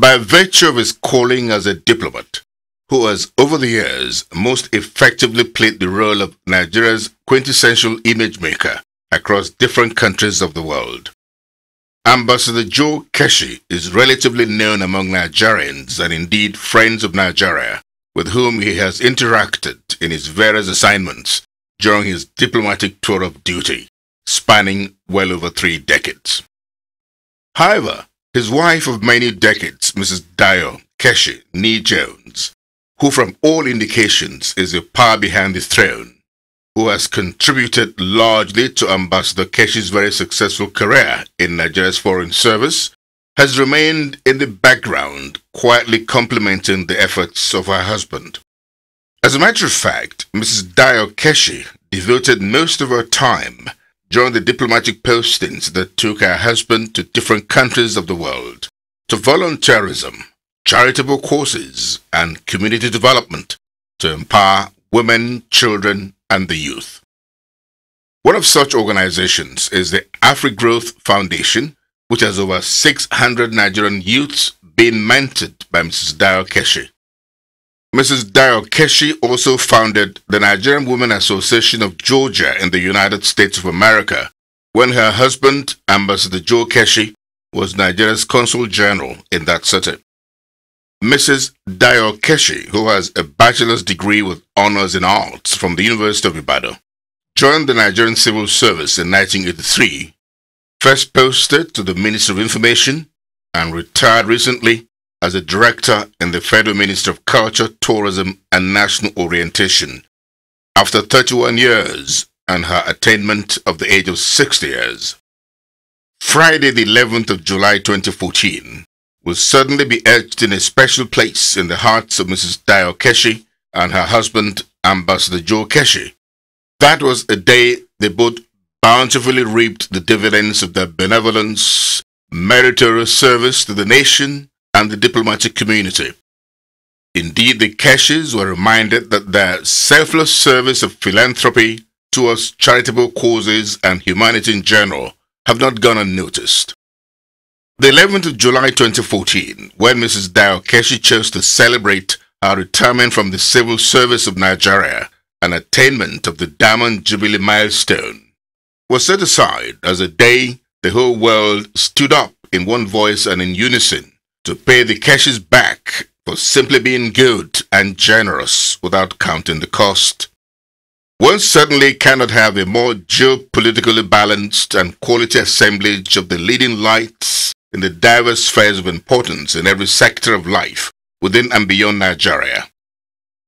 By virtue of his calling as a diplomat, who has over the years most effectively played the role of Nigeria's quintessential image maker across different countries of the world. Ambassador Dayo Keshi is relatively known among Nigerians and indeed friends of Nigeria, with whom he has interacted in his various assignments during his diplomatic tour of duty, spanning well over 3 decades. However, his wife of many decades, Mrs. Dayo Keshi At, who from all indications is the power behind the throne, who has contributed largely to Ambassador Keshi's very successful career in Nigeria's foreign service, has remained in the background, quietly complementing the efforts of her husband. As a matter of fact, Mrs. Dayo Keshi devoted most of her time during the diplomatic postings that took her husband to different countries of the world, to volunteerism, charitable causes, and community development to empower women, children, and the youth. One of such organizations is the AfriGrowth Foundation, which has over 600 Nigerian youths being mentored by Mrs. Dayo Keshi. Mrs. Dayo Keshi also founded the Nigerian Women Association of Georgia in the United States of America when her husband, Ambassador Dayo Keshi, was Nigeria's Consul General in that city. Mrs. Dayo Keshi, who has a bachelor's degree with honors in arts from the University of Ibadan, joined the Nigerian Civil Service in 1983, first posted to the Ministry of Information, and retired recently as a director in the Federal Ministry of Culture, Tourism, and National Orientation, after 31 years and her attainment of the age of 60 years. Friday the 11th of July 2014 will certainly be etched in a special place in the hearts of Mrs. Dayo Keshi and her husband, Ambassador Dayo Keshi. That was a day they both bountifully reaped the dividends of their benevolence, meritorious service to the nation and the diplomatic community. Indeed, the Keshis were reminded that their selfless service of philanthropy towards charitable causes and humanity in general have not gone unnoticed. The 11th of July 2014, when Mrs. Dayo Keshi chose to celebrate her retirement from the civil service of Nigeria and attainment of the Diamond Jubilee milestone, was set aside as a day the whole world stood up in one voice and in unison to pay the Keshis back for simply being good and generous without counting the cost. One certainly cannot have a more geopolitically balanced and quality assemblage of the leading lights in the diverse spheres of importance in every sector of life within and beyond Nigeria.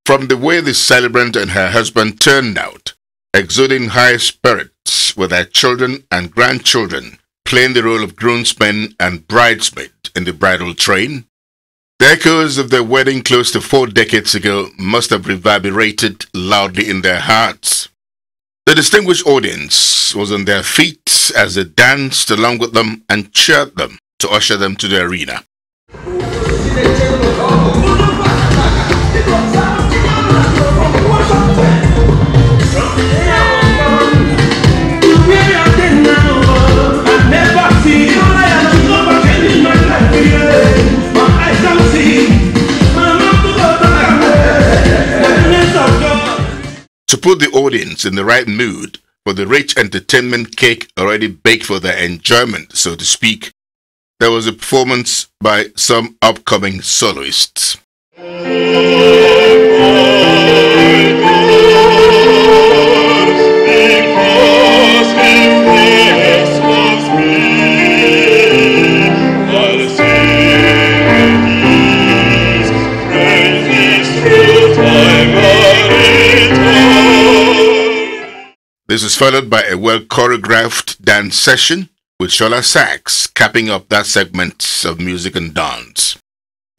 From the way the celebrant and her husband turned out, exuding high spirits with their children and grandchildren playing the role of groomsmen and bridesmaid in the bridal train, the echoes of their wedding close to 4 decades ago must have reverberated loudly in their hearts. The distinguished audience was on their feet as they danced along with them and cheered them to usher them to the arena. To put the audience in the right mood for the rich entertainment cake already baked for their enjoyment, so to speak, there was a performance by some upcoming soloists. This is followed by a well-choreographed dance session, with Shola Sax capping up that segment of music and dance.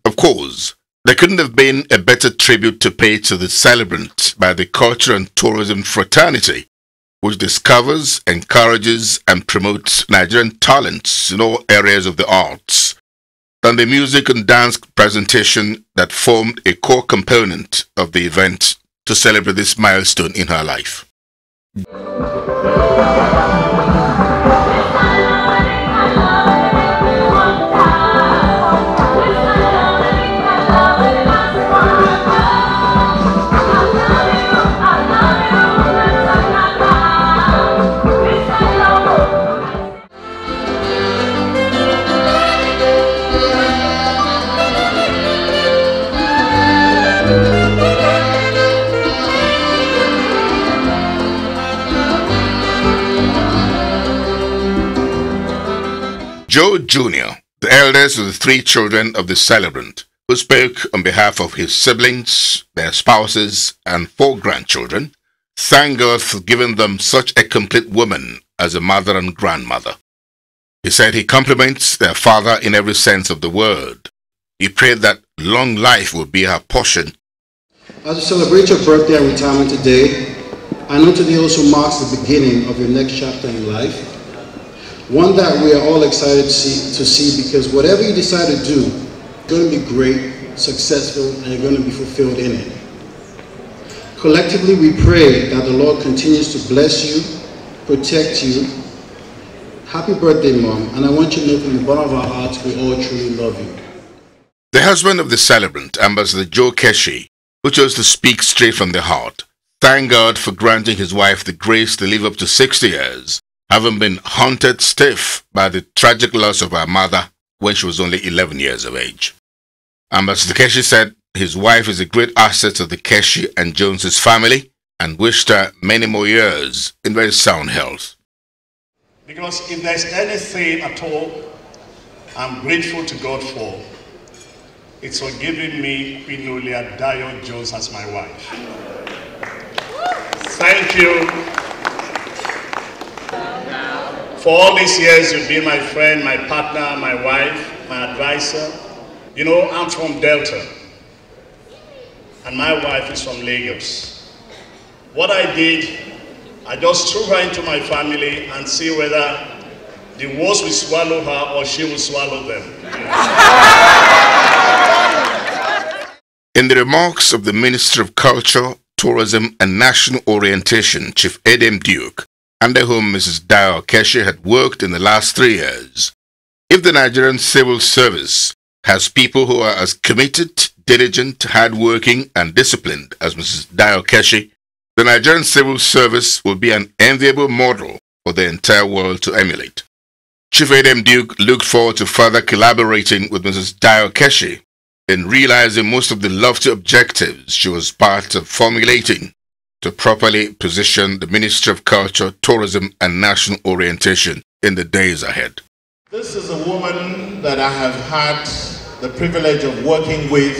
Of course, there couldn't have been a better tribute to pay to the celebrant by the Culture and Tourism Fraternity, which discovers, encourages, and promotes Nigerian talents in all areas of the arts, than the music and dance presentation that formed a core component of the event to celebrate this milestone in her life. Joe Jr., the eldest of the 3 children of the celebrant, who spoke on behalf of his siblings, their spouses, and 4 grandchildren, thanked God for giving them such a complete woman as a mother and grandmother. He said he compliments their father in every sense of the word. He prayed that long life would be her portion. As you celebrate your birthday and retirement today, I know today also marks the beginning of your next chapter in life. One that we are all excited to see because whatever you decide to do, it's going to be great, successful, and you're going to be fulfilled in it. Collectively, we pray that the Lord continues to bless you, protect you. Happy birthday, Mom, and I want you to know from the bottom of our hearts, we all truly love you. The husband of the celebrant, Ambassador Dayo Keshi, who chose to speak straight from the heart, thanked God for granting his wife the grace to live up to 60 years, having been haunted stiff by the tragic loss of her mother when she was only 11 years of age. Ambassador Keshi said his wife is a great asset to the Keshi and Joneses family and wished her many more years in very sound health. Because if there's anything at all I'm grateful to God for, it's for giving me Queen Olia Dayo Jones as my wife. Thank you. For all these years, you've been my friend, my partner, my wife, my advisor. You know, I'm from Delta, and my wife is from Lagos. What I did, I just threw her into my family and see whether the wolves will swallow her or she will swallow them. In the remarks of the Minister of Culture, Tourism and National Orientation, Chief Edem Duke, under whom Mrs. Dayo Keshi had worked in the last 3 years, if the Nigerian Civil Service has people who are as committed, diligent, hardworking, and disciplined as Mrs. Dayo Keshi, the Nigerian Civil Service will be an enviable model for the entire world to emulate. Chief Edem Duke looked forward to further collaborating with Mrs. Dayo Keshi in realizing most of the lofty objectives she was part of formulating to properly position the Ministry of Culture, Tourism and National Orientation in the days ahead. This is a woman that I have had the privilege of working with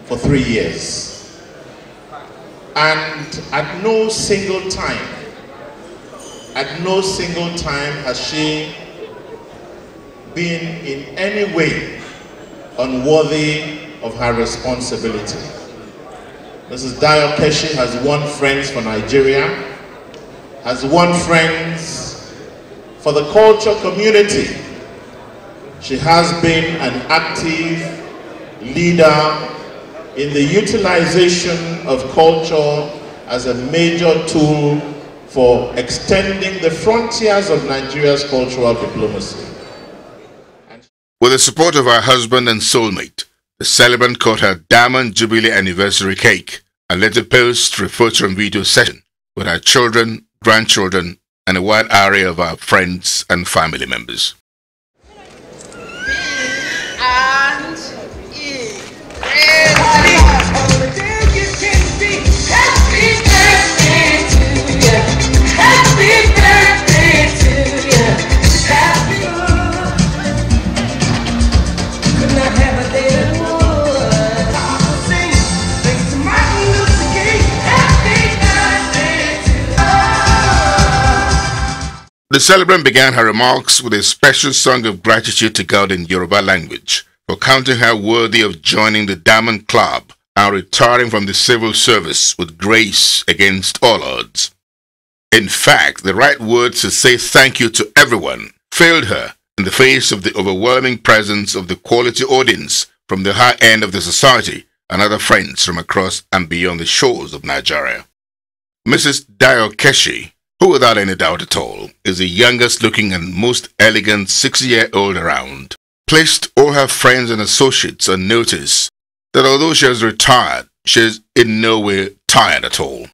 for 3 years. And at no single time has she been in any way unworthy of her responsibility. Mrs. Dayo Keshi has won friends for Nigeria, has won friends for the culture community. She has been an active leader in the utilization of culture as a major tool for extending the frontiers of Nigeria's cultural diplomacy. With the support of her husband and soulmate, the celebrant cut her Diamond Jubilee anniversary cake and later post a photo and video session with her children, grandchildren, and a wide array of our friends and family members. The celebrant began her remarks with a special song of gratitude to God in Yoruba language for counting her worthy of joining the Diamond Club and retiring from the civil service with grace against all odds. In fact, the right words to say thank you to everyone failed her in the face of the overwhelming presence of the quality audience from the high end of the society and other friends from across and beyond the shores of Nigeria. Mrs. Dayo Keshi, who without any doubt at all is the youngest looking and most elegant 60-year-old around, placed all her friends and associates on notice that although she has retired, she is in no way tired at all.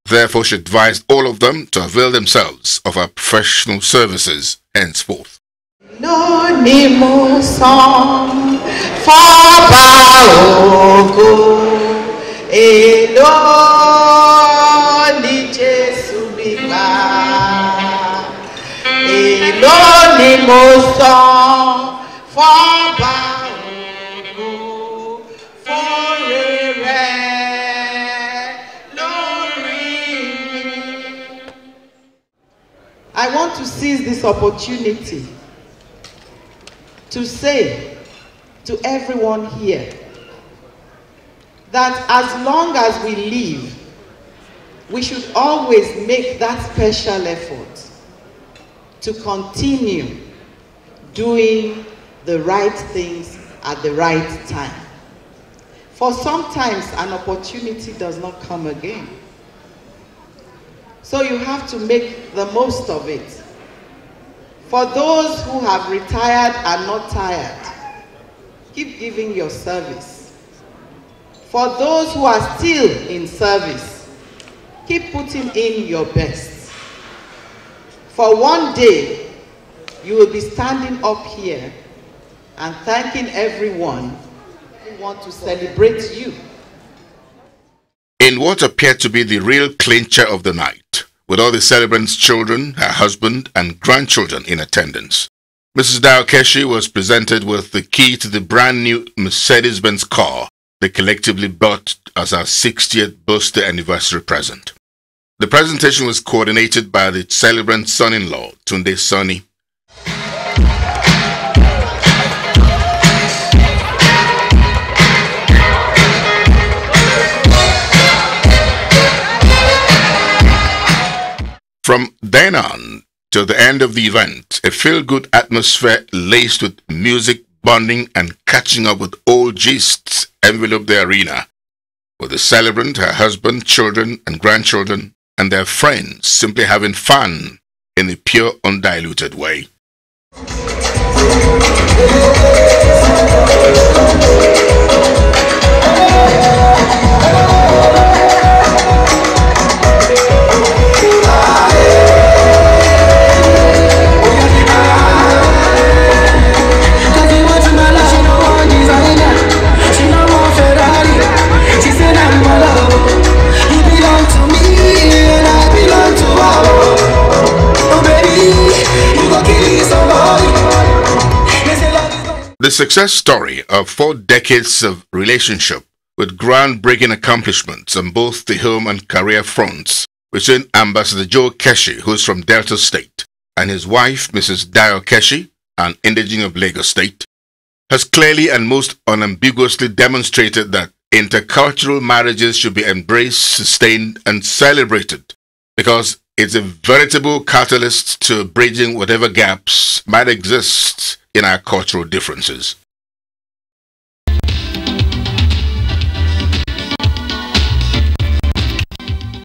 Therefore, she advised all of them to avail themselves of her professional services henceforth. No ni mo song faba ogo elo ni Jesu bigba elo ni mo song fọ́ba ògo fóore rẹ̀ lórí mi. I want to seize this opportunity to say to everyone here that as long as we live, we should always make that special effort to continue doing the right things at the right time. For sometimes an opportunity does not come again. So you have to make the most of it. For those who have retired and not tired, keep giving your service. For those who are still in service, keep putting in your best. For one day, you will be standing up here and thanking everyone who want to celebrate you. In what appeared to be the real clincher of the night, with all the celebrants' children, her husband, and grandchildren in attendance, Mrs. Dayo Keshi was presented with the key to the brand new Mercedes-Benz car they collectively bought as her 60th birthday anniversary present. The presentation was coordinated by the celebrant's son-in-law, Tunde Sani. From then on till the end of the event, a feel-good atmosphere laced with music, bonding, and catching up with old gists enveloped the arena, with the celebrant, her husband, children, and grandchildren, and their friends simply having fun in a pure, undiluted way. The success story of 4 decades of relationship with groundbreaking accomplishments on both the home and career fronts between Ambassador Dayo Keshi, who is from Delta State, and his wife, Mrs. Dayo Keshi, an indigene of Lagos State, has clearly and most unambiguously demonstrated that intercultural marriages should be embraced, sustained, and celebrated, because it's a veritable catalyst to bridging whatever gaps might exist in our cultural differences.